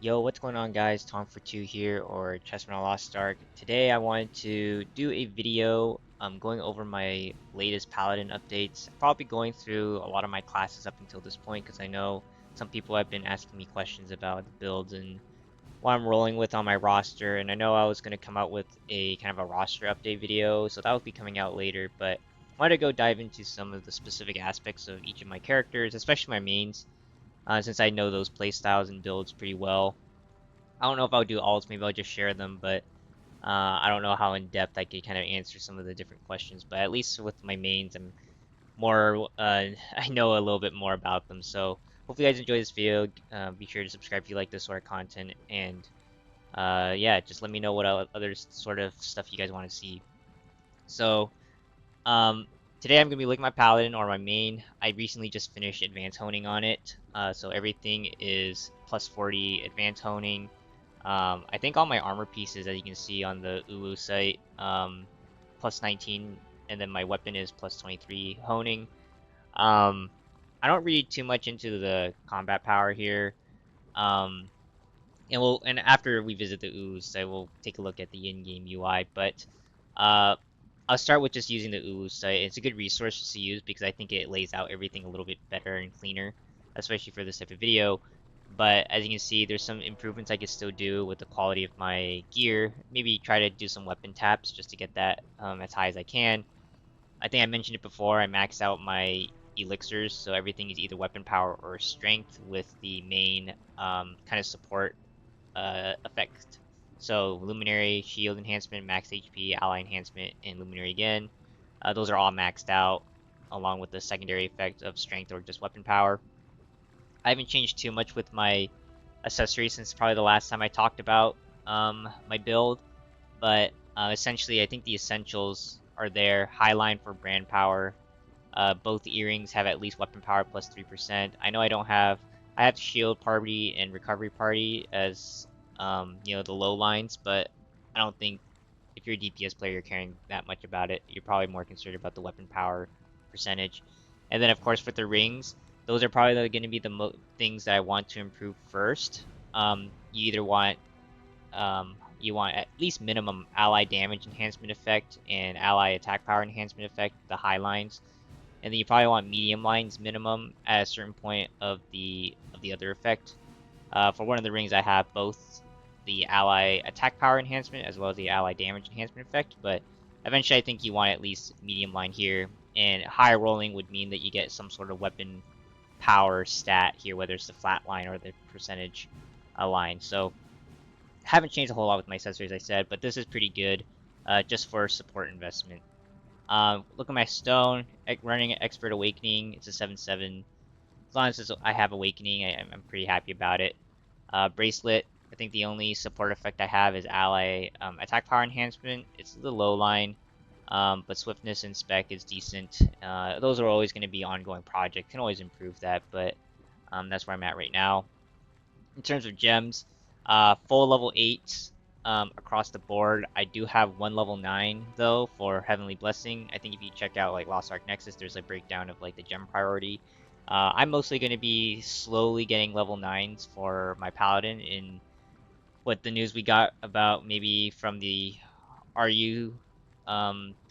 Yo, what's going on guys? Tom for 2 here, or Chessman Lost Ark. Today I wanted to do a video going over my latest Paladin updates. Probably going through a lot of my classes up until this point because I know some people have been asking me questions about the builds and what I'm rolling with on my roster. And I know I was going to come out with a kind of a roster update video, so that will be coming out later. But I wanted to go dive into some of the specific aspects of each of my characters, especially my mains, since I know those playstyles and builds pretty well. I don't know if I'll do alts, maybe I'll just share them, but I don't know how in depth I could kind of answer some of the different questions. But at least with my mains, I'm more, I know a little bit more about them. So hopefully you guys enjoy this video. Be sure to subscribe if you like this sort of content, and yeah, just let me know what other sort of stuff you guys want to see. So um, today I'm gonna be looking at my paladin or my main. I recently just finished advanced honing on it, so everything is plus 40 advanced honing. I think all my armor pieces, as you can see on the Ulu site, plus 19, and then my weapon is plus 23 honing. Um, I don't read too much into the combat power here. Um, and after we visit the Ulu site, we'll take a look at the in-game UI. But uh, I'll start with just using the Ulu site. It's a good resource to use because I think it lays out everything a little bit better and cleaner, especially for this type of video. But as you can see, there's some improvements I could still do with the quality of my gear. Maybe try to do some weapon taps just to get that as high as I can. I think I mentioned it before, I maxed out my elixirs, so everything is either weapon power or strength with the main kind of support effect. So Luminary, Shield Enhancement, Max HP, Ally Enhancement, and Luminary again. Those are all maxed out, along with the secondary effect of strength or just weapon power. I haven't changed too much with my accessories since probably the last time I talked about my build, but essentially I think the essentials are there. Highline for brand power. Both earrings have at least weapon power plus 3%. I know I have shield party and recovery party as the low lines, but I don't think if you're a DPS player you're caring that much about it. You're probably more concerned about the weapon power percentage. And then of course with the rings, those are probably going to be the things that I want to improve first. You either want at least minimum ally damage enhancement effect and ally attack power enhancement effect, the high lines, and then you probably want medium lines minimum at a certain point of the other effect. For one of the rings, I have both the ally attack power enhancement as well as the ally damage enhancement effect, but eventually I think you want at least medium line here, and high rolling would mean that you get some sort of weapon power stat here, whether it's the flat line or the percentage line. So haven't changed a whole lot with my accessories, I said, but this is pretty good just for support investment. Look at my stone, running Expert Awakening. It's a 7/7. As long as I have Awakening, I'm pretty happy about it. Bracelet, I think the only support effect I have is ally attack power enhancement. It's the low line, but swiftness and spec is decent. Those are always going to be ongoing projects. Can always improve that, but that's where I'm at right now. In terms of gems, full level 8 across the board. I do have one level 9 though for Heavenly Blessing. I think if you check out like Lost Ark Nexus, there's a breakdown of like the gem priority. I'm mostly going to be slowly getting level 9s for my Paladin in what the news we got about maybe from the RU.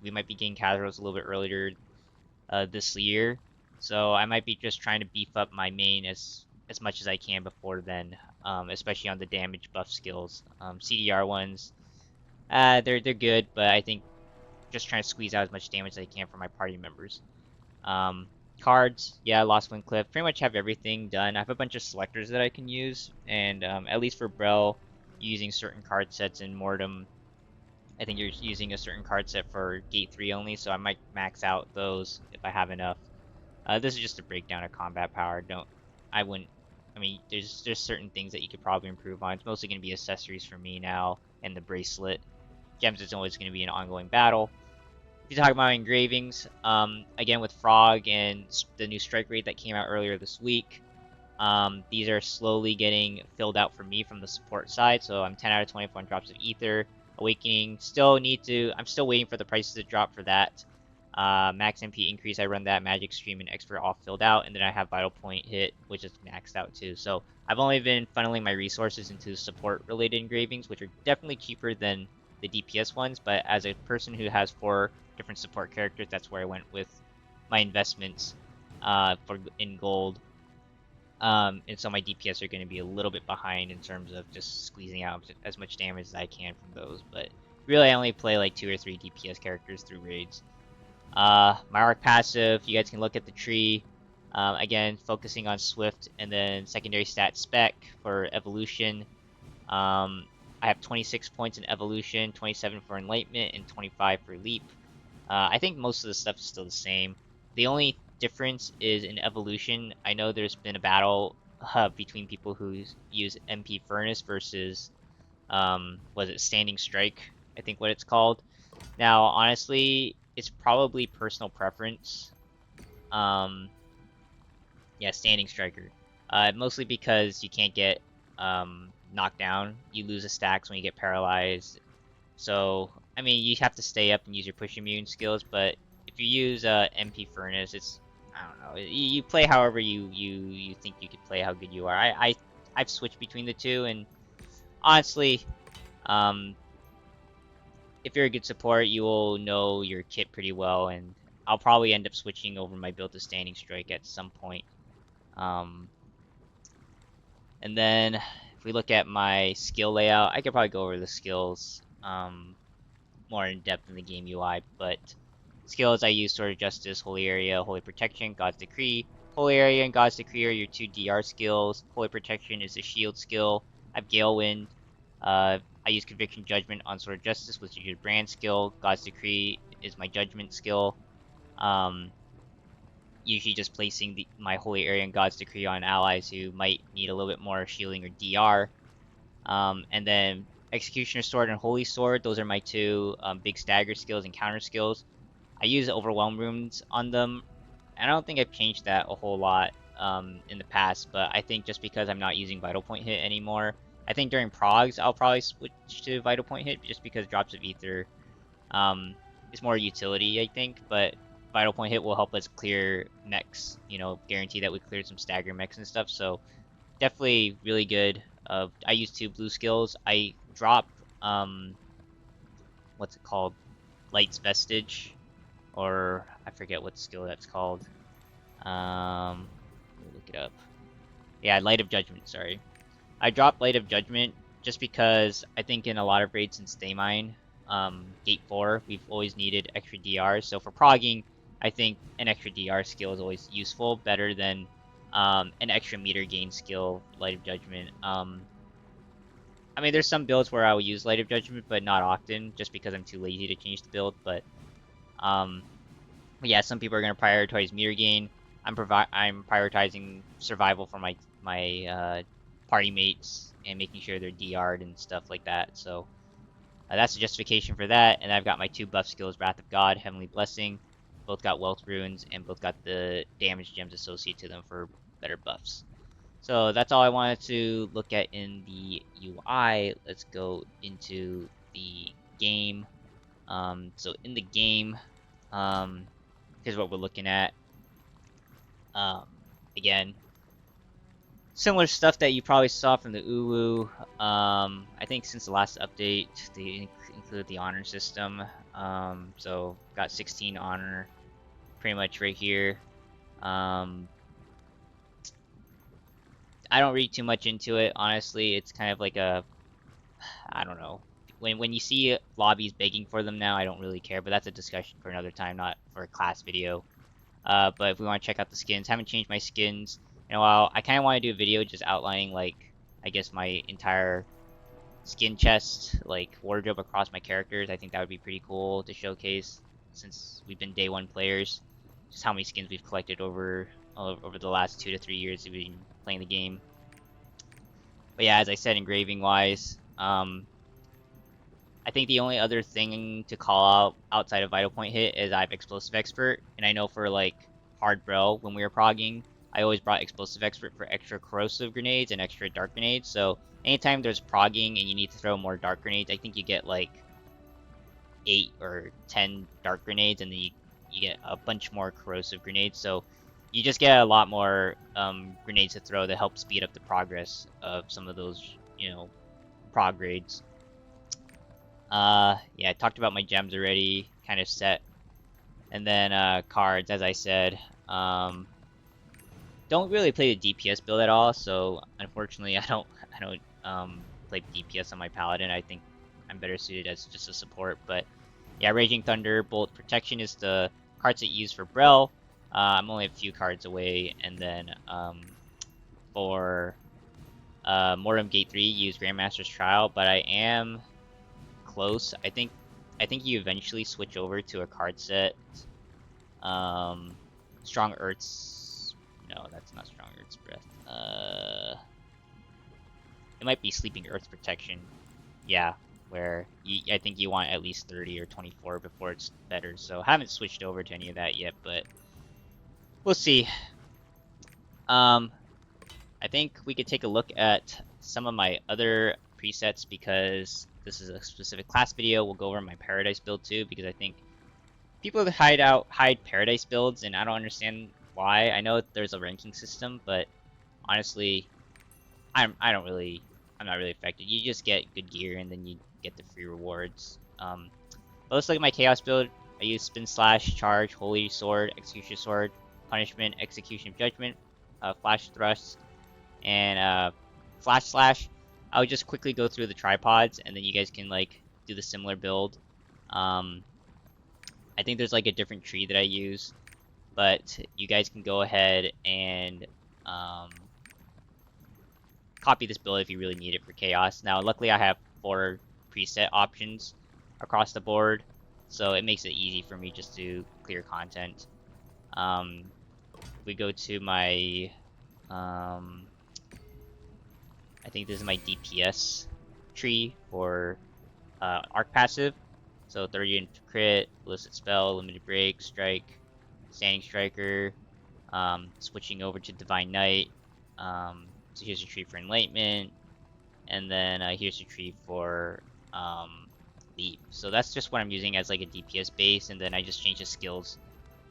We might be getting Kazaros a little bit earlier this year, so I might be just trying to beef up my main as much as I can before then, especially on the damage buff skills. CDR ones, they're good, but I think just trying to squeeze out as much damage as I can for my party members. Cards, yeah, Lost Wind Cliff, pretty much have everything done. I have a bunch of selectors that I can use, and at least for Brel, using certain card sets in Mordum, I think you're using a certain card set for Gate 3 only, so I might max out those if I have enough. This is just a breakdown of combat power. I wouldn't, I mean, there's certain things that you could probably improve on. It's mostly going to be accessories for me now, and the bracelet. Gems is always going to be an ongoing battle. If you talk about engravings, again with Frog and the new strike rate that came out earlier this week, these are slowly getting filled out for me from the support side, so I'm 10 out of 24 on drops of ether. Awakening, I'm still waiting for the prices to drop for that. Max MP increase, I run that. Magic Stream and Expert all filled out, and then I have Vital Point hit, which is maxed out too. So I've only been funneling my resources into support-related engravings, which are definitely cheaper than the DPS ones. But as a person who has 4 different support characters, that's where I went with my investments in gold. And so my DPS are going to be a little bit behind in terms of just squeezing out as much damage as I can from those. But really, I only play like 2 or 3 DPS characters through raids. My Ark Passive, you guys can look at the tree. Again, focusing on Swift, and then secondary stat spec for evolution. I have 26 points in evolution, 27 for enlightenment, and 25 for leap. I think most of the stuff is still the same. The only difference is in evolution. I know there's been a battle between people who use MP Furnace versus was it Standing Strike, I think what it's called. Now honestly, it's probably personal preference. Yeah, Standing Striker. Mostly because you can't get knocked down. You lose a stacks when you get paralyzed. So I mean, you have to stay up and use your push immune skills, but if you use MP Furnace, it's, I don't know. You play however you think you could play, how good you are. I've switched between the two, and honestly, if you're a good support, you will know your kit pretty well, and I'll probably end up switching over my build to Standing Strike at some point. And then if we look at my skill layout, I could probably go over the skills more in depth in the game UI, but skills I use: Sword of Justice, Holy Area, Holy Protection, God's Decree. Holy Area and God's Decree are your 2 DR skills. Holy Protection is a shield skill. I have Gale Wind. I use Conviction Judgment on Sword of Justice, which is your brand skill. God's Decree is my Judgment skill. Usually just placing my Holy Area and God's Decree on allies who might need a little bit more shielding or DR. And then Executioner Sword and Holy Sword, those are my 2 big stagger skills and counter skills. I use Overwhelm Runes on them, and I don't think I've changed that a whole lot in the past, but I think just because I'm not using Vital Point Hit anymore, I think during progs I'll probably switch to Vital Point Hit just because Drops of Ether is more utility, I think, but Vital Point Hit will help us clear mechs, you know, guarantee that we cleared some stagger mechs and stuff, so definitely really good. I use 2 blue skills. I drop, what's it called? Light's Vestige, or I forget what skill that's called. Let me look it up. Yeah, Light of Judgment, sorry. I dropped Light of Judgment just because I think in a lot of raids since Daymine, Gate 4, we've always needed extra DRs. So for progging, I think an extra DR skill is always useful, better than an extra meter gain skill, Light of Judgment. I mean, there's some builds where I will use Light of Judgment, but not often, just because I'm too lazy to change the build. But yeah, some people are going to prioritize meter gain. I'm prioritizing survival for my party mates and making sure they're DR'd and stuff like that. So that's the justification for that. And I've got my 2 buff skills: Wrath of God, Heavenly Blessing. Both got Wealth Runes and both got the damage gems associated to them for better buffs. So that's all I wanted to look at in the UI. Let's go into the game. So in the game, here's what we're looking at. Again, similar stuff that you probably saw from the Uwu. I think since the last update, they included the honor system. So got 16 honor, pretty much right here. I don't read too much into it, honestly. It's kind of like a, I don't know. When you see lobbies begging for them now, I don't really care, but that's a discussion for another time, not for a class video. But if we want to check out the skins, haven't changed my skins in a while. I kind of want to do a video just outlining, like, I guess my entire skin chest, like, wardrobe across my characters. I think that would be pretty cool to showcase, since we've been day 1 players. Just how many skins we've collected over the last 2 to 3 years we've been playing the game. But yeah, as I said, engraving wise, I think the only other thing to call out outside of Vital Point Hit is I have Explosive Expert, and I know for like hard bro, when we were progging, I always brought Explosive Expert for extra corrosive grenades and extra dark grenades. So anytime there's progging and you need to throw more dark grenades, I think you get like 8 or 10 dark grenades, and then you get a bunch more corrosive grenades. So you just get a lot more grenades to throw that help speed up the progress of some of those, prog grades. Yeah, I talked about my gems already, kind of set. And then cards, as I said, don't really play the DPS build at all. So unfortunately, I don't play DPS on my Paladin. I think I'm better suited as just a support. But yeah, Raging Thunder, Bolt Protection is the cards that you use for Brel. I'm only a few cards away, and then for Mordum Gate 3, use Grandmaster's Trial, but I am close. I think you eventually switch over to a card set. Strong Earth's... No, that's not Strong Earth's Breath. It might be Sleeping Earth's Protection. Yeah, where I think you want at least 30 or 24 before it's better. So I haven't switched over to any of that yet, but we'll see. I think we could take a look at some of my other presets because this is a specific class video. We'll go over my Paradise build too because I think people hide Paradise builds and I don't understand why. I know there's a ranking system, but honestly, I'm not really affected. You just get good gear and then you get the free rewards. But let's look at my Chaos build. I use Spin Slash, Charge, Holy Sword, Execution Sword, Punishment, Execution of Judgment, Flash Thrust, and Flash Slash. I'll just quickly go through the tripods and then you guys can do the similar build. I think there's a different tree that I use, but you guys can go ahead and copy this build if you really need it for Chaos. Now, luckily I have 4 preset options across the board, so it makes it easy for me just to clear content. We go to my, I think this is my DPS tree for Ark Passive. So 30 into crit, illicit spell, limited break, strike, standing striker, switching over to Divine Knight. So here's a tree for Enlightenment, and then here's a tree for Leap. So that's just what I'm using as a DPS base, and then I just change the skills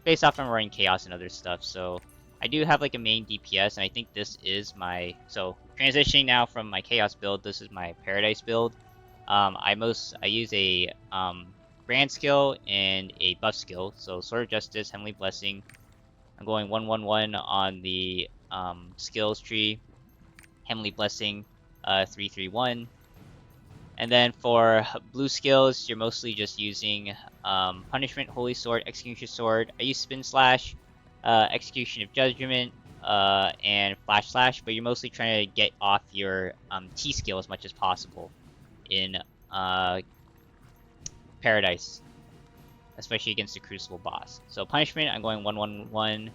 based off I'm running Chaos and other stuff. So I do have a main DPS, and I think this is my... So transitioning now from my Chaos build, this is my Paradise build. I use a brand skill and a buff skill. So Sword of Justice, Heavenly Blessing. I'm going 1-1-1 on the skills tree. Heavenly Blessing, 3-3-1. And then for blue skills, you're mostly just using Punishment, Holy Sword, Execution Sword. I use Spin Slash, Execution of Judgment, and Flash Slash, but you're mostly trying to get off your T skill as much as possible in Paradise, especially against the Crucible boss. So Punishment, I'm going 1-1-1.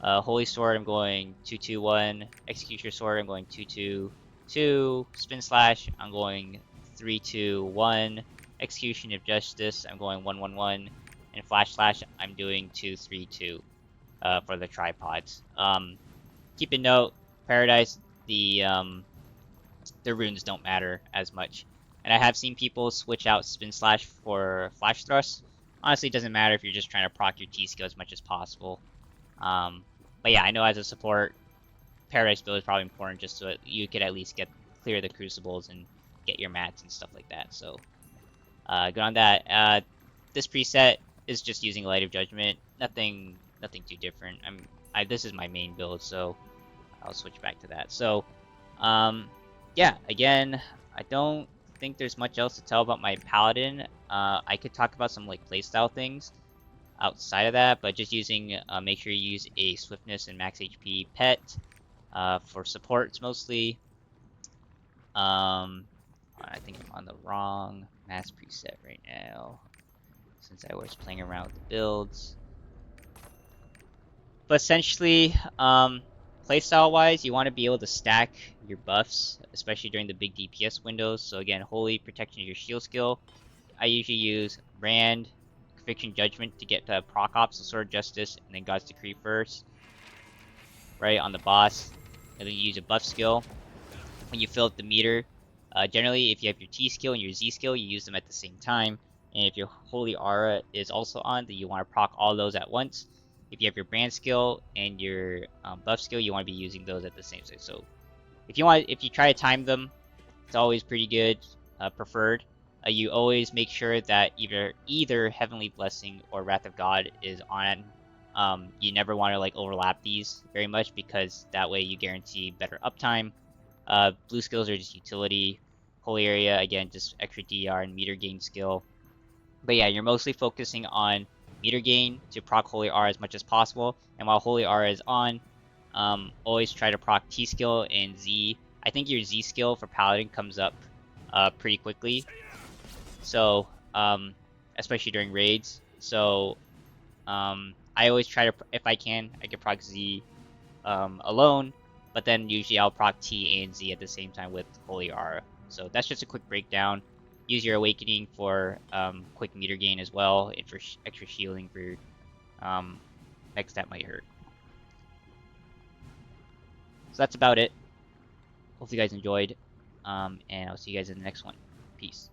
Holy Sword, I'm going 2-2-1. Execution Sword, I'm going 2-2-2. Spin Slash, I'm going 3-2-1. Execution of Justice, I'm going 1-1-1. And Flash Slash, I'm doing 2-3-2 for the tripods. Keep a note, Paradise, the runes don't matter as much. And I have seen people switch out Spin Slash for Flash Thrust. Honestly, it doesn't matter if you're just trying to proc your T skill as much as possible. But yeah, I know as a support, Paradise build is probably important just so that you could at least clear the Crucibles and get your mats and stuff like that. So good on that. This preset is just using Light of Judgment. Nothing too different. This is my main build, so I'll switch back to that. So yeah, again, I don't think there's much else to tell about my Paladin. I could talk about some playstyle things outside of that, but just using make sure you use a swiftness and max HP pet for supports mostly. I think I'm on the wrong mass preset right now since I was playing around with the builds. But essentially, playstyle wise, you want to be able to stack your buffs, especially during the big DPS windows. So again, Holy, Protection of your shield skill. I usually use Rand, Conviction, Judgment to get to proc ops, so Sword of Justice, and then God's Decree first, right, on the boss. And then you use a buff skill. When you fill up the meter, generally if you have your T skill and your Z skill, you use them at the same time. And if your Holy Aura is also on, then you want to proc all those at once. If you have your brand skill and your buff skill, you want to be using those at the same time. So if you try to time them, it's always pretty good, preferred. You always make sure that either Heavenly Blessing or Wrath of God is on. You never want to like overlap these very much because that way you guarantee better uptime. Blue skills are just utility. Holy Area, again, just extra DR and meter gain skill. But yeah, you're mostly focusing on meter gain to proc Holy R as much as possible. And while Holy R is on, always try to proc T skill and Z. I think your Z skill for Paladin comes up pretty quickly. So, especially during raids. So, I always try to, if I can proc Z alone. But then usually I'll proc T and Z at the same time with Holy Aura. So that's just a quick breakdown. Use your Awakening for quick meter gain as well, and for extra shielding for mechs that might hurt. So that's about it. Hopefully you guys enjoyed, and I'll see you guys in the next one. Peace.